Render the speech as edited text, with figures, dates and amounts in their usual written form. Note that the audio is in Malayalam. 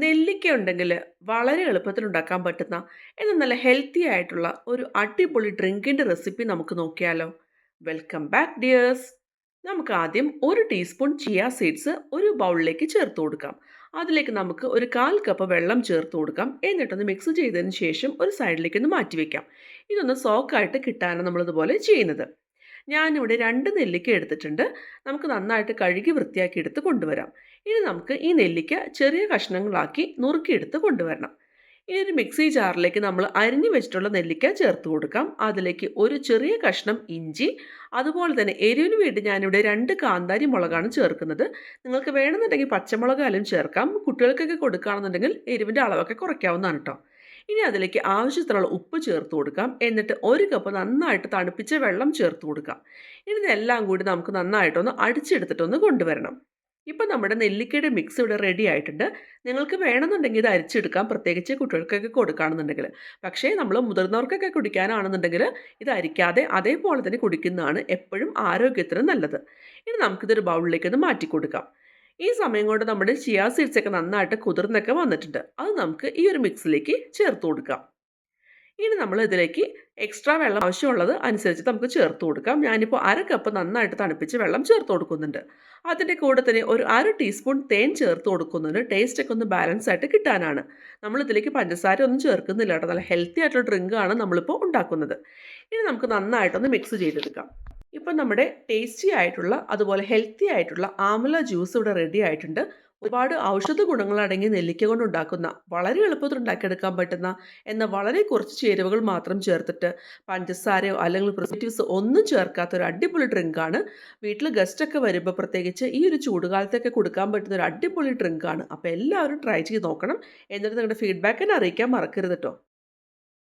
നെല്ലിക്ക ഉണ്ടെങ്കിൽ വളരെ എളുപ്പത്തിൽ ഉണ്ടാക്കാൻ പറ്റുന്ന എന്നാൽ നല്ല ഹെൽത്തി ആയിട്ടുള്ള ഒരു അടിപൊളി ഡ്രിങ്കിൻ്റെ റെസിപ്പി നമുക്ക് നോക്കിയാലോ. Welcome back dears. നമുക്ക് ആദ്യം ഒരു ടീസ്പൂൺ ചിയ സീഡ്സ് ഒരു ബൗളിലേക്ക് ചേർത്ത് കൊടുക്കാം. അതിലേക്ക് നമുക്ക് ഒരു 1/4 കപ്പ് വെള്ളം ചേർത്ത് കൊടുക്കാം. എന്നിട്ടൊന്ന് മിക്സ് ചെയ്തതിന് ശേഷം ഒരു സൈഡിലേക്ക് ഒന്ന് മാറ്റി വെക്കാം. ഇതൊന്ന് സോക്കായിട്ട് കിട്ടാനാണ് നമ്മളിതുപോലെ ചെയ്യുന്നത്. ഞാനിവിടെ 2 നെല്ലിക്ക എടുത്തിട്ടുണ്ട്. നമുക്ക് നന്നായിട്ട് കഴുകി വൃത്തിയാക്കി എടുത്ത് കൊണ്ടുവരാം. ഇനി നമുക്ക് ഈ നെല്ലിക്ക ചെറിയ കഷ്ണങ്ങളാക്കി നുറുക്കിയെടുത്ത് കൊണ്ടുവരണം. ഇനി ഒരു മിക്സി ജാറിലേക്ക് നമ്മൾ അരിഞ്ഞു വെച്ചിട്ടുള്ള നെല്ലിക്ക ചേർത്ത് കൊടുക്കാം. അതിലേക്ക് ഒരു ചെറിയ കഷ്ണം ഇഞ്ചി, അതുപോലെ തന്നെ എരിവിന് വേണ്ടി ഞാനിവിടെ 2 കാന്താരി മുളകാണ് ചേർക്കുന്നത്. നിങ്ങൾക്ക് വേണമെന്നുണ്ടെങ്കിൽ പച്ചമുളകായാലും ചേർക്കാം. കുട്ടികൾക്കൊക്കെ കൊടുക്കുകയാണെന്നുണ്ടെങ്കിൽ എരിവിൻ്റെ അളവൊക്കെ കുറയ്ക്കാവുന്നതാണ് കേട്ടോ. ഇനി അതിലേക്ക് ആവശ്യത്തിനുള്ള ഉപ്പ് ചേർത്ത് കൊടുക്കാം. എന്നിട്ട് 1 കപ്പ് നന്നായിട്ട് തണുപ്പിച്ച വെള്ളം ചേർത്ത് കൊടുക്കാം. ഇനി ഇതെല്ലാം കൂടി നമുക്ക് നന്നായിട്ടൊന്ന് അടിച്ചെടുത്തിട്ടൊന്ന് കൊണ്ടുവരണം. ഇപ്പം നമ്മുടെ നെല്ലിക്കയുടെ മിക്സ് ഇവിടെ റെഡി ആയിട്ടുണ്ട്. നിങ്ങൾക്ക് വേണമെന്നുണ്ടെങ്കിൽ ഇത് അരിച്ചെടുക്കാം, പ്രത്യേകിച്ച് കുട്ടികൾക്കൊക്കെ കൊടുക്കുകയാണെന്നുണ്ടെങ്കിൽ. പക്ഷേ നമ്മൾ മുതിർന്നവർക്കൊക്കെ കുടിക്കാനാണെന്നുണ്ടെങ്കിൽ ഇത് അരിക്കാതെ അതേപോലെ തന്നെ കുടിക്കുന്നതാണ് എപ്പോഴും ആരോഗ്യത്തിന് നല്ലത്. ഇനി നമുക്കിതൊരു ബൗളിലേക്ക് ഒന്ന് മാറ്റി കൊടുക്കാം. ഈ സമയം കൊണ്ട് നമ്മുടെ ചിയാ സീഡ്സ് ഒക്കെ നന്നായിട്ട് കുതിർന്നൊക്കെ വന്നിട്ടുണ്ട്. അത് നമുക്ക് ഈ ഒരു മിക്സിലേക്ക് ചേർത്ത് കൊടുക്കാം. ഇനി നമ്മൾ ഇതിലേക്ക് എക്സ്ട്രാ വെള്ളം ആവശ്യമുള്ളത് അനുസരിച്ച് നമുക്ക് ചേർത്ത് കൊടുക്കാം. ഞാനിപ്പോൾ 1/2 കപ്പ് നന്നായിട്ട് തണുപ്പിച്ച് വെള്ളം ചേർത്ത് കൊടുക്കുന്നുണ്ട്. അതിൻ്റെ കൂടെ തന്നെ ഒരു 1/2 ടീസ്പൂൺ തേൻ ചേർത്ത് കൊടുക്കുന്നുണ്ട്. ടേസ്റ്റൊക്കെ ഒന്ന് ബാലൻസ് ആയിട്ട് കിട്ടാനാണ്. നമ്മളിതിലേക്ക് പഞ്ചസാര ഒന്നും ചേർക്കുന്നില്ല കേട്ടോ. നല്ല ഹെൽത്തി ആയിട്ടുള്ള ഡ്രിങ്കാണ് നമ്മളിപ്പോൾ ഉണ്ടാക്കുന്നത്. ഇനി നമുക്ക് നന്നായിട്ടൊന്ന് മിക്സ് ചെയ്തെടുക്കാം. ഇപ്പം നമ്മുടെ ടേസ്റ്റി ആയിട്ടുള്ള അതുപോലെ ഹെൽത്തി ആയിട്ടുള്ള ആംല ജ്യൂസ് ഇവിടെ റെഡി ആയിട്ടുണ്ട്. ഒരുപാട് ഔഷധ ഗുണങ്ങളടങ്ങിയ നെല്ലിക്ക കൊണ്ട് ഉണ്ടാക്കുന്ന വളരെ എളുപ്പത്തിൽ ഉണ്ടാക്കിയെടുക്കാൻ പറ്റുന്ന എന്നാൽ വളരെ കുറച്ച് ചേരുവകൾ മാത്രം ചേർത്തിട്ട് പഞ്ചസാരയോ അല്ലെങ്കിൽ പ്രിസർവേറ്റീവ്സ് ഒന്നും ചേർക്കാത്ത ഒരു അടിപൊളി ഡ്രിങ്കാണ്. വീട്ടിൽ ഗസ്റ്റൊക്കെ വരുമ്പോൾ പ്രത്യേകിച്ച് ഈ ഒരു ചൂടുകാലത്തൊക്കെ കൊടുക്കാൻ പറ്റുന്ന ഒരു അടിപൊളി ഡ്രിങ്കാണ്. അപ്പോൾ എല്ലാവരും ട്രൈ ചെയ്ത് നോക്കണം. എന്നിട്ട് നിങ്ങളുടെ ഫീഡ്ബാക്ക് എന്നെ അറിയിക്കാൻ മറക്കരുത് കേട്ടോ.